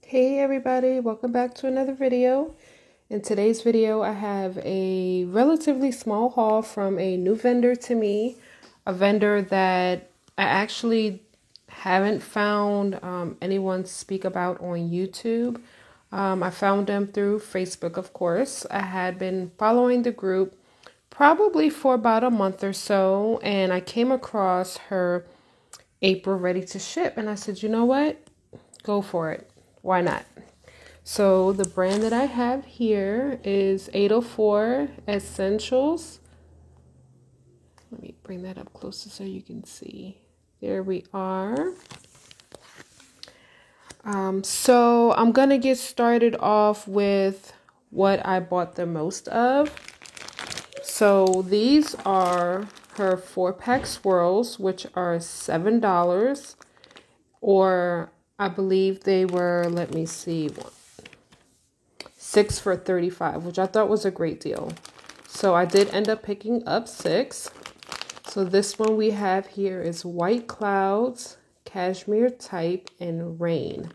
Hey everybody, welcome back to another video. In today's video, I have a relatively small haul from a new vendor to me, a vendor that I actually haven't found anyone speak about on YouTube. I found them through Facebook, of course. I had been following the group probably for about a month or so, and I came across her April ready to ship, and I said, you know what? Go for it. Why not? So the brand that I have here is 804 Essentials. Let me bring that up closer so you can see. There we are. So I'm going to get started off with what I bought the most of. So these are her 4-pack swirls, which are $7. Or I believe they were, let me see, 6 for $35, which I thought was a great deal. So I did end up picking up 6. So this one we have here is White Clouds, Cashmere Type, and Rain.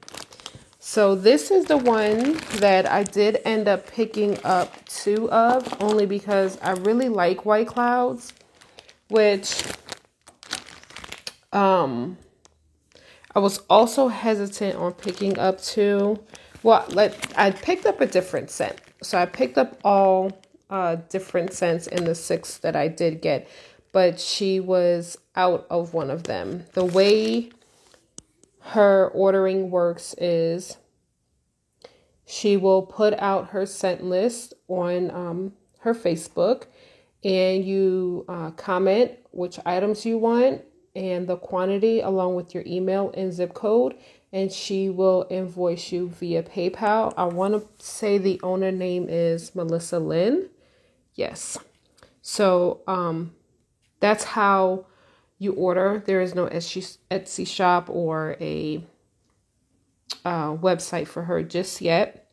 So this is the one that I did end up picking up 2 of, only because I really like White Clouds, which I was also hesitant on picking up 2. Well, I picked up a different scent. So I picked up all different scents in the 6 that I did get, but she was out of one of them. The way her ordering works is she will put out her scent list on her Facebook, and you comment which items you want and the quantity along with your email and zip code, and she will invoice you via PayPal. I want to say the owner name is Melissa Lynn. Yes. So that's how you order. There is no Etsy shop or a website for her just yet.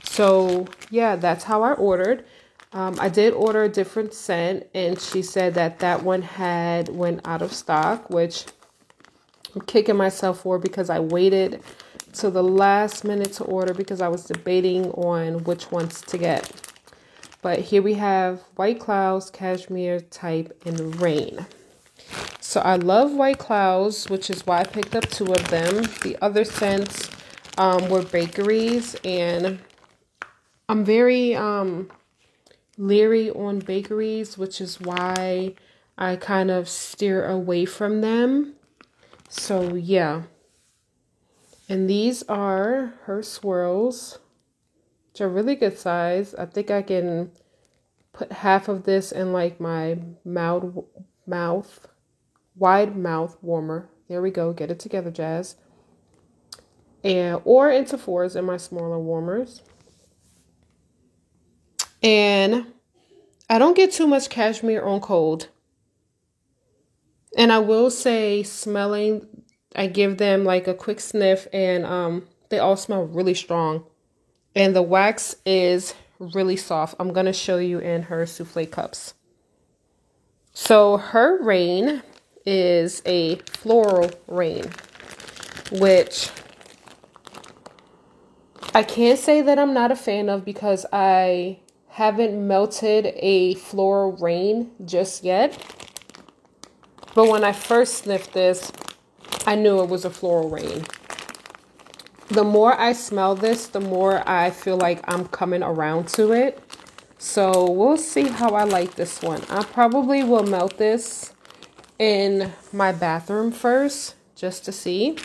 So yeah, that's how I ordered. I did order a different scent, and she said that one went out of stock, which I'm kicking myself for because I waited till the last minute to order because I was debating on which ones to get. But here we have White Clouds, Cashmere Type, and Rain. So I love White Clouds, which is why I picked up 2 of them. The other scents were bakeries, and I'm very leery on bakeries, which is why I kind of steer away from them. So yeah. And these are her swirls, which are really good size. I think I can put half of this in like my wide mouth warmer. There we go. Get it together, Jazz. Or into 4s in my smaller warmers. And I don't get too much cashmere on cold. And I will say, smelling, I give them like a quick sniff, and they all smell really strong. And the wax is really soft. I'm going to show you in her souffle cups. So her Rain is a floral rain, which I can't say that I'm not a fan of because I haven't melted a floral rain just yet. But when I first sniffed this, I knew it was a floral rain. The more I smell this, the more I feel like I'm coming around to it. So we'll see how I like this one. I probably will melt this in my bathroom first, just to see.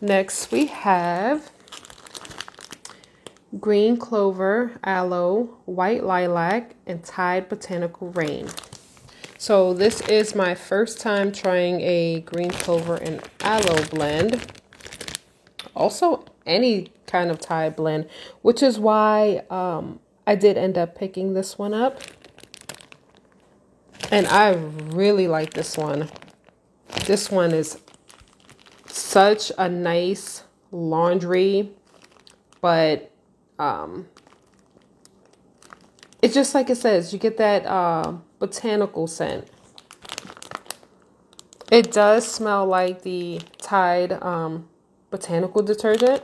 Next we have Green Clover, Aloe, White Lilac, and Tide Botanical Rain. So this is my first time trying a Green Clover and Aloe blend. Also any kind of Tide blend, which is why I did end up picking this one up. And I really like this one. This one is such a nice laundry, but it's just like it says, you get that botanical scent. It does smell like the Tide botanical detergent.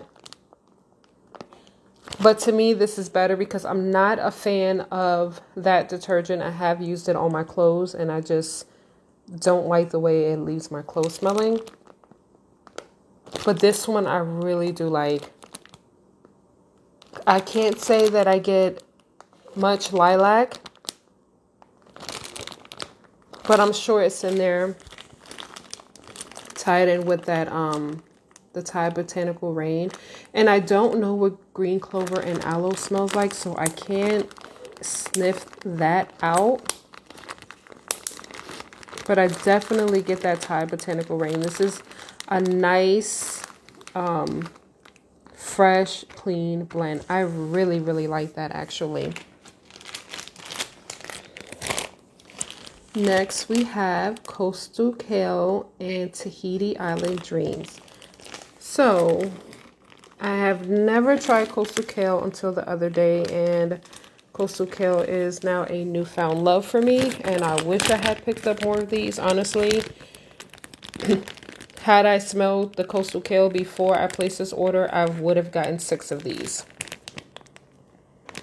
But to me, this is better because I'm not a fan of that detergent. I have used it on my clothes and I just don't like the way it leaves my clothes smelling. But this one I really do like. I can't say that I get much lilac, but I'm sure it's in there, tied in with that the Tide Botanical Rain. And I don't know what green clover and aloe smells like, so I can't sniff that out. But I definitely get that Tide Botanical Rain. This is a nice, fresh, clean blend. I really, really like that actually. Next, we have Coastal Kale and Tahiti Island Dreams. So, I have never tried Coastal Kale until the other day, and Coastal Kale is now a newfound love for me, and I wish I had picked up more of these, honestly. Had I smelled the Coastal Kale before I placed this order, I would have gotten 6 of these.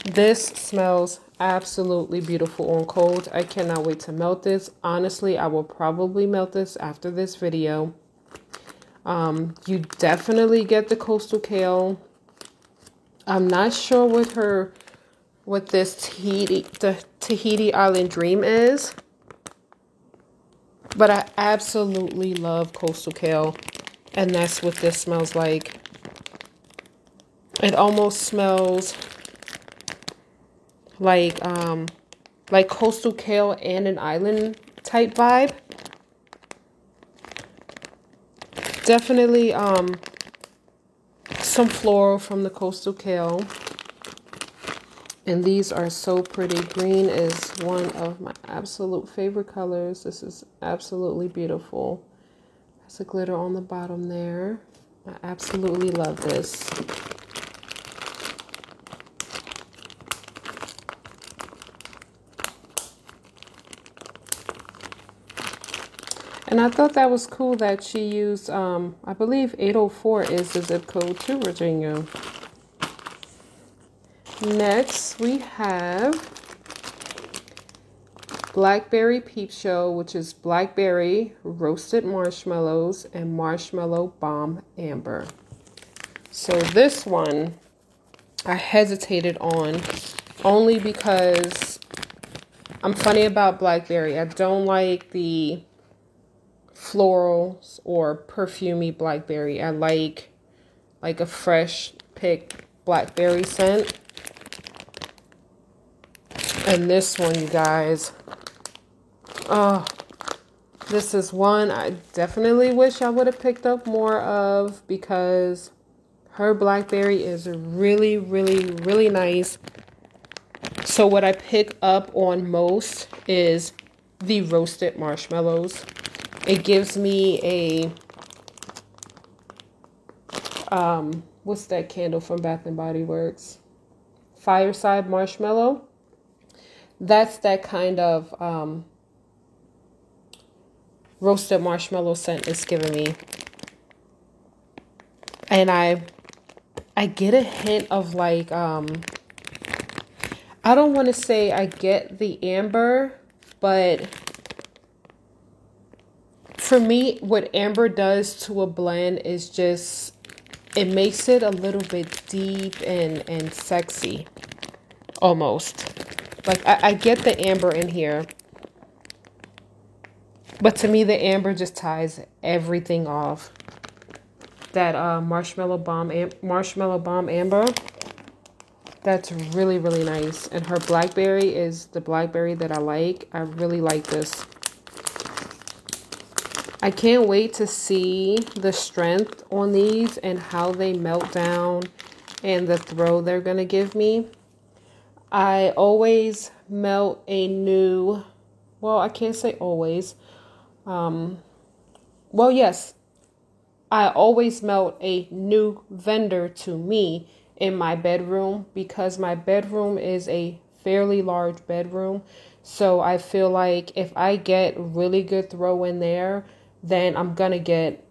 This smells absolutely beautiful on cold. I cannot wait to melt this. Honestly, I will probably melt this after this video. You definitely get the Coastal Kale. I'm not sure what this Tahiti Island Dream is, but I absolutely love Coastal Kale, and that's what this smells like. It almost smells like Coastal Kale and an island type vibe. Definitely some floral from the Coastal Kale. And these are so pretty. Green is one of my absolute favorite colors. This is absolutely beautiful. There's a glitter on the bottom there. I absolutely love this. And I thought that was cool that she used, I believe 804 is the zip code to Virginia. Next, we have Blackberry Peep Show, which is blackberry, roasted marshmallows, and marshmallow bomb amber. So this one I hesitated on only because I'm funny about blackberry. I don't like the florals or perfumey blackberry. I like a fresh picked blackberry scent. And this one, you guys, oh, this is one I definitely wish I would have picked up more of because her blackberry is really, really, really nice. So what I pick up on most is the roasted marshmallows. It gives me a, what's that candle from Bath and Body Works? Fireside Marshmallow. That's that kind of roasted marshmallow scent it's giving me. And I get a hint of like, I don't want to say I get the amber, but for me, what amber does to a blend is just, it makes it a little bit deep and sexy, almost. Like, I get the amber in here, but to me, the amber just ties everything off. That marshmallow bomb amber, that's really, really nice. And her blackberry is the blackberry that I like. I really like this. I can't wait to see the strength on these and how they melt down and the throw they're going to give me. I always melt a new, well, I can't say always. Well, yes, I always melt a new vendor to me in my bedroom because my bedroom is a fairly large bedroom. So I feel like if I get really good throw in there, then I'm going to get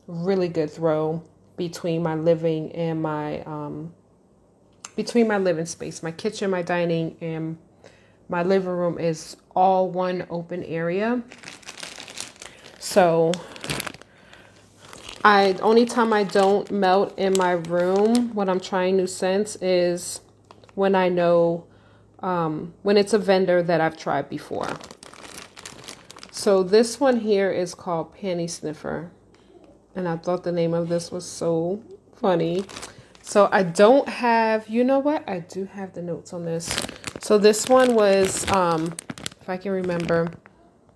really good throw between my living and between my living space. My kitchen, my dining, and my living room is all one open area. So only time I don't melt in my room when I'm trying new scents is when I know, when it's a vendor that I've tried before. So this one here is called Panty Sniffer. And I thought the name of this was so funny. So I don't have, you know what? I do have the notes on this. So this one was, if I can remember,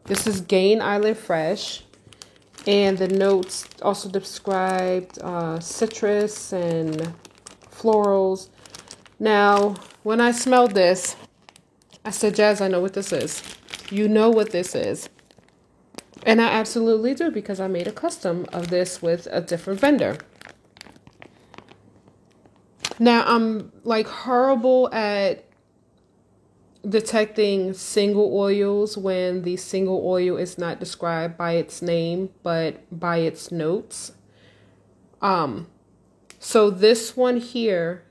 this is Gain Island Fresh. And the notes also described citrus and florals. Now, when I smelled this, I said, Jazz, I know what this is. You know what this is. And I absolutely do, because I made a custom of this with a different vendor. Now, I'm like horrible at detecting single oils when the single oil is not described by its name, but by its notes. So this one here,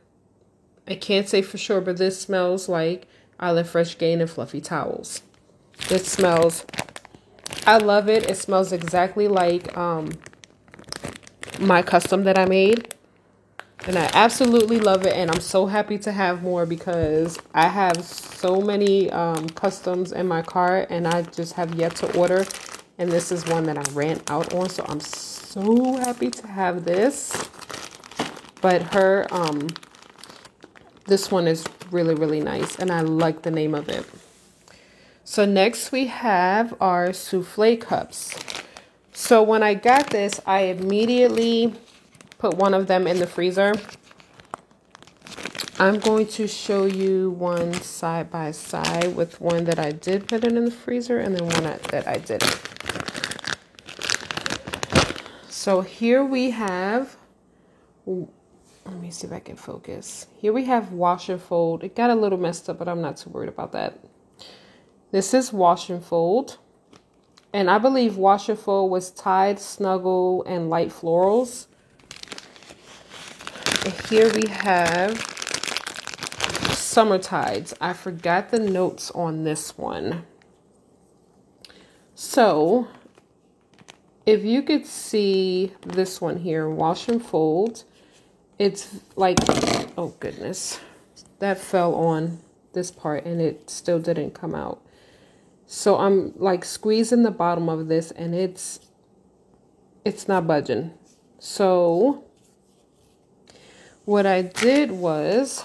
I can't say for sure, but this smells like Island Fresh Gain and Fluffy Towels. It smells, I love it. It smells exactly like my custom that I made. And I absolutely love it. And I'm so happy to have more, because I have so many customs in my cart and I just have yet to order. And this is one that I ran out on. So I'm so happy to have this. But this one is really, really nice. And I like the name of it. So next we have our souffle cups. So when I got this, I immediately put one of them in the freezer. I'm going to show you one side by side with one that I did put it in the freezer and then one that I didn't. So here we have, let me see if I can focus. Here we have wash and fold. It got a little messed up, but I'm not too worried about that. This is wash and fold. And I believe wash and fold was Tide, Snuggle, and Light Florals. And here we have Summer Tides. I forgot the notes on this one. So if you could see this one here, wash and fold, it's like, oh goodness, that fell on this part and it still didn't come out. So I'm like squeezing the bottom of this and it's not budging. So what I did was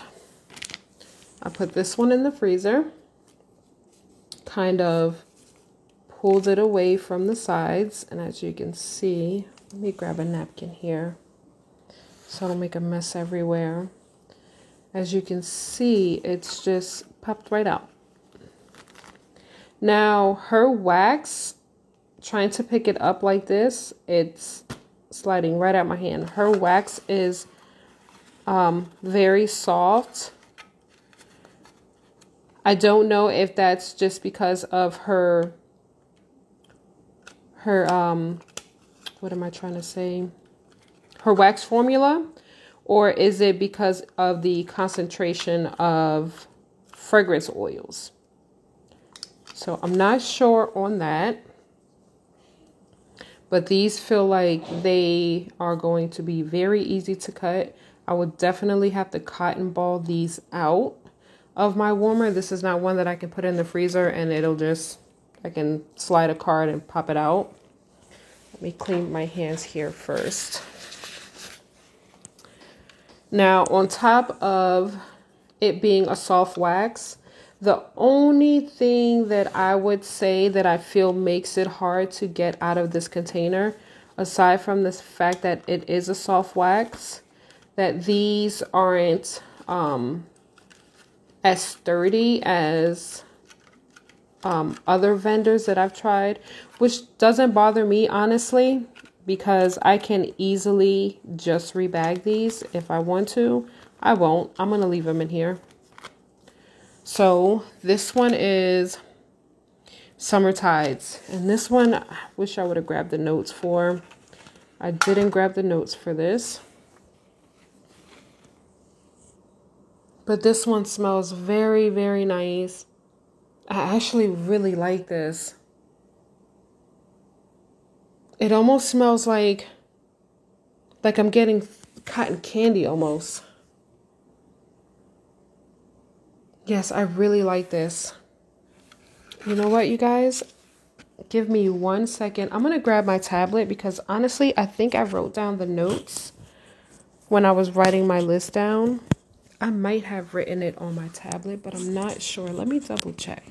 I put this one in the freezer, kind of pulled it away from the sides. And as you can see, let me grab a napkin here so I don't make a mess everywhere. As you can see, it's just popped right out. Now, her wax, trying to pick it up like this, it's sliding right out my hand. Her wax is very soft. I don't know if that's just because of her what am I trying to say? Her wax formula, or is it because of the concentration of fragrance oils? So I'm not sure on that, but these feel like they are going to be very easy to cut. I would definitely have to cotton ball these out of my warmer. This is not one that I can put in the freezer and it'll just, I can slide a card and pop it out. Let me clean my hands here first. Now, on top of it being a soft wax, the only thing that I would say that I feel makes it hard to get out of this container, aside from the fact that it is a soft wax, that these aren't as sturdy as other vendors that I've tried, which doesn't bother me, honestly, because I can easily just rebag these if I want to. I won't. I'm going to leave them in here. So this one is Summer Tides. And this one, I wish I would have grabbed the notes for. I didn't grab the notes for this. But this one smells very, very nice. I actually really like this. It almost smells like I'm getting cotton candy almost. Yes, I really like this. You know what, you guys? Give me 1 second. I'm going to grab my tablet because honestly, I think I wrote down the notes when I was writing my list down. I might have written it on my tablet, but I'm not sure. Let me double check.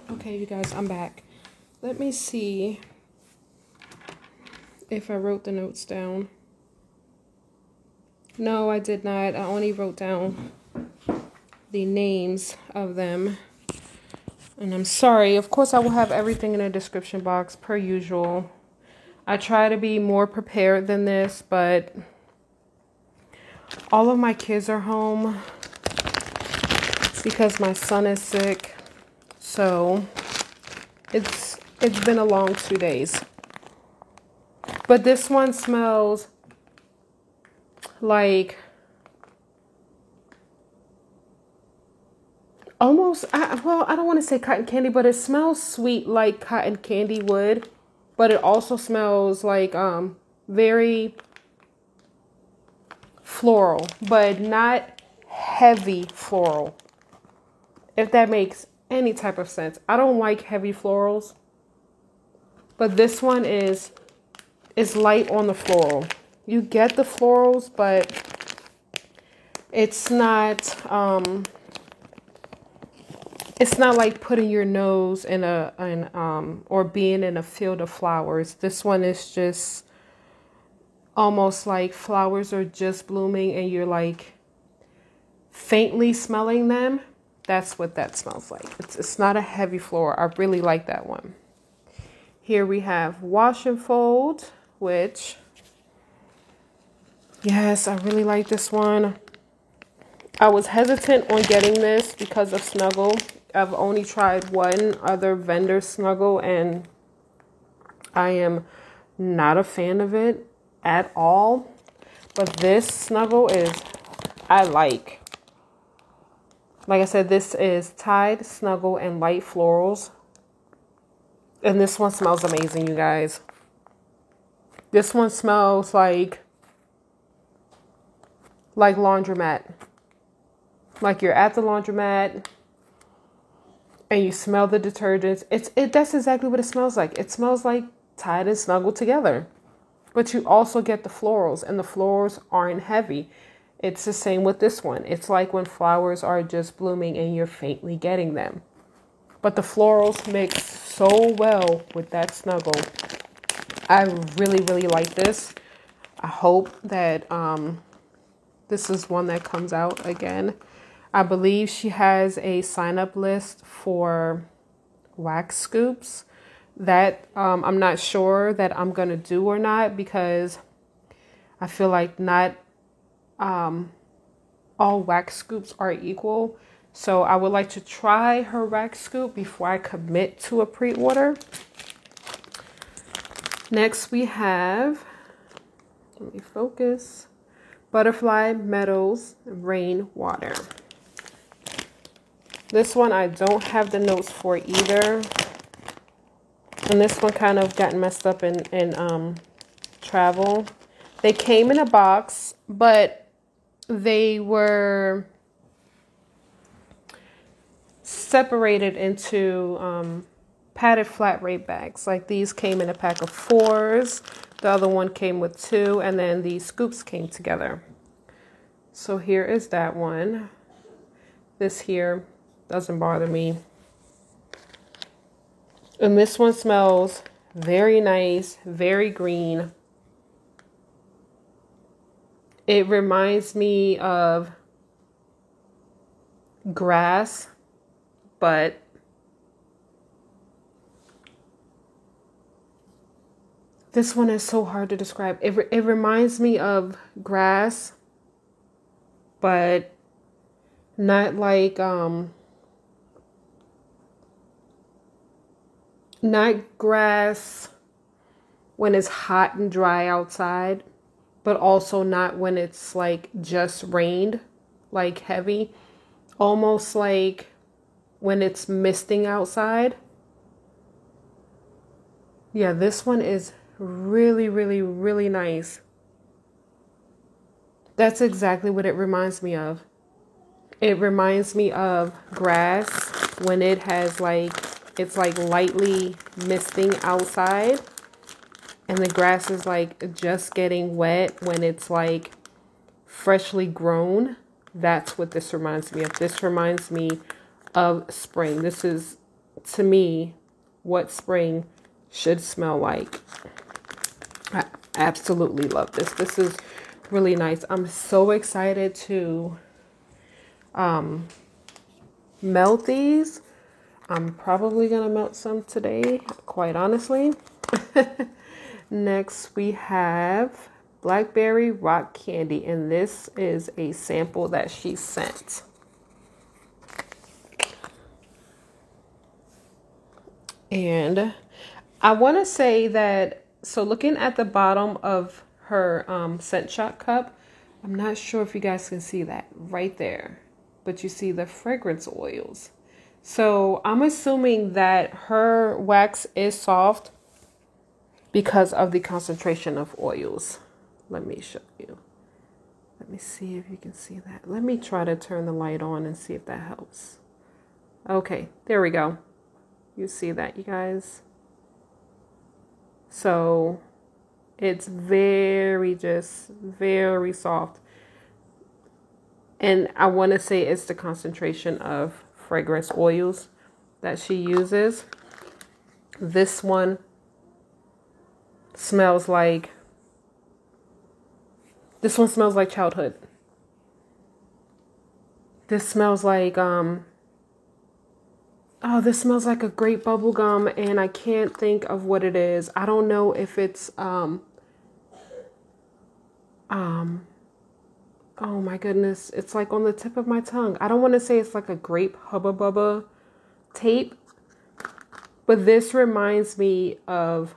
Okay, you guys, I'm back. Let me see if I wrote the notes down. No, I did not. I only wrote down the names of them. And I'm sorry. Of course, I will have everything in the description box per usual. I try to be more prepared than this, but all of my kids are home because my son is sick. So it's been a long 2 days. But this one smells like almost, well, I don't want to say cotton candy, but it smells sweet like cotton candy would. But it also smells like very floral, but not heavy floral. If that makes any type of sense. I don't like heavy florals. But this one is light on the floral. You get the florals, but it's not like putting your nose in or being in a field of flowers. This one is just almost like flowers are just blooming and you're like faintly smelling them. That's what that smells like. It's not a heavy floral. I really like that one. Here we have Wash and Fold, which, yes, I really like this one. I was hesitant on getting this because of Snuggle. I've only tried one other vendor Snuggle and I am not a fan of it at all. But this Snuggle I like. Like I said, this is Tide, Snuggle, and Light Florals. And this one smells amazing, you guys. This one smells like laundromat. Like you're at the laundromat and you smell the detergents. That's exactly what it smells like. It smells like Tide and Snuggle together. But you also get the florals, and the florals aren't heavy. It's the same with this one. It's like when flowers are just blooming and you're faintly getting them. But the florals mix so well with that Snuggle. I really, really like this. I hope that this is one that comes out again. I believe she has a sign-up list for wax scoops that I'm not sure that I'm going to do or not, because I feel like not all wax scoops are equal. So I would like to try her wax scoop before I commit to a pre-order. Next we have, let me focus, Butterfly Meadows Rain Water. This one I don't have the notes for either. And this one kind of got messed up in travel. They came in a box, but they were separated into padded flat rate bags. Like these came in a pack of 4s. The other one came with 2, and then the scoops came together. So here is that one. This here doesn't bother me. And this one smells very nice, very green. It reminds me of grass, but This one is so hard to describe. It reminds me of grass, but not like not grass when it's hot and dry outside, but also not when it's like just rained, like heavy, almost like when it's misting outside. Yeah, this one is really, really, really nice. That's exactly what it reminds me of. It reminds me of grass when it has like, it's like lightly misting outside and the grass is like just getting wet when it's like freshly grown. That's what this reminds me of. This reminds me of spring. This is, to me, what spring should smell like. I absolutely love this. This is really nice. I'm so excited to melt these. I'm probably gonna melt some today, quite honestly. Next we have Blackberry Rock Candy, and this is a sample that she sent. And I want to say that, so looking at the bottom of her scent shot cup, I'm not sure if you guys can see that right there, but you see the fragrance oils. So I'm assuming that her wax is soft because of the concentration of oils. Let me show you. Let me see if you can see that. Let me try to turn the light on and see if that helps. Okay, there we go. You see that, you guys? So it's just very soft. And I want to say it's the concentration of fragrance oils that she uses. This one smells like childhood. This smells like this smells like a grape bubble gum, and I can't think of what it is. I don't know if it's oh my goodness, it's like on the tip of my tongue. I don't want to say it's like a grape Hubba Bubba tape, but this reminds me of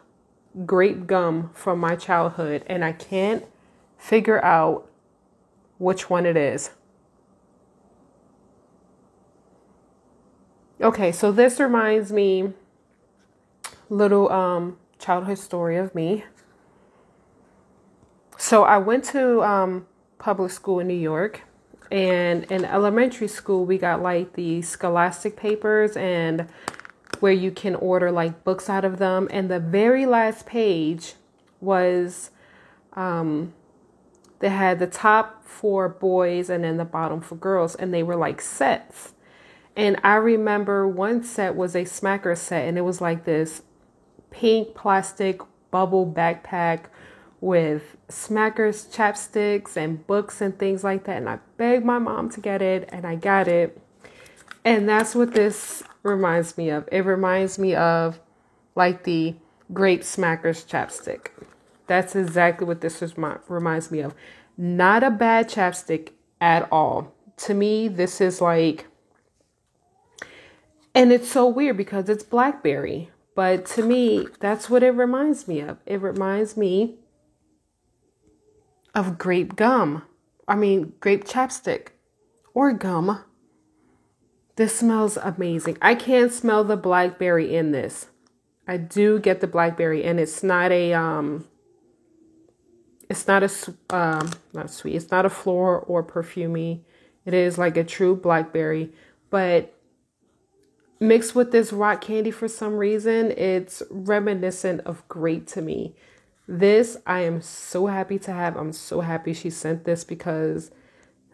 grape gum from my childhood, and I can't figure out which one it is. Okay, so this reminds me, little childhood story of me. So I went to public school in New York, and in elementary school we got like the Scholastic papers, and where you can order like books out of them, and the very last page was they had the top for boys and then the bottom for girls, and they were like sets. And I remember one set was a Smacker set, and it was like this pink plastic bubble backpack with Smackers chapsticks and books and things like that. And I begged my mom to get it, and I got it. And that's what this reminds me of. It reminds me of like the grape Smackers chapstick. That's exactly what this reminds me of. Not a bad chapstick at all. To me, this is like, and it's so weird because it's blackberry, but to me, that's what it reminds me of. It reminds me of grape gum. Grape chapstick or gum. This smells amazing. I can't smell the blackberry in this. I do get the blackberry, and it's not a not sweet. It's not a floral or perfumey. It is like a true blackberry, but mixed with this rock candy for some reason, it's reminiscent of grape to me. This I am so happy to have. I'm so happy she sent this because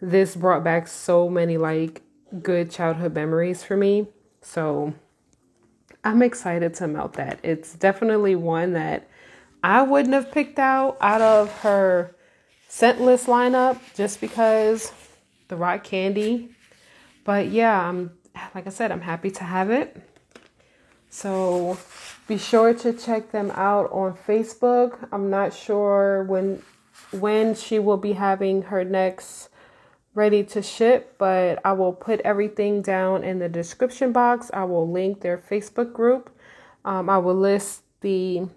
this brought back so many like good childhood memories for me. So I'm excited to melt that. It's definitely one that I wouldn't have picked out of her scentless lineup just because the rock candy. But yeah, like I said, I'm happy to have it. So Be sure to check them out on Facebook. I'm not sure when she will be having her next ready to ship, but I will put everything down in the description box. I will link their Facebook group. I will list the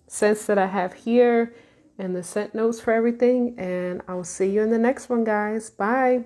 scents that I have here and the scent notes for everything. And I'll see you in the next one, guys. Bye.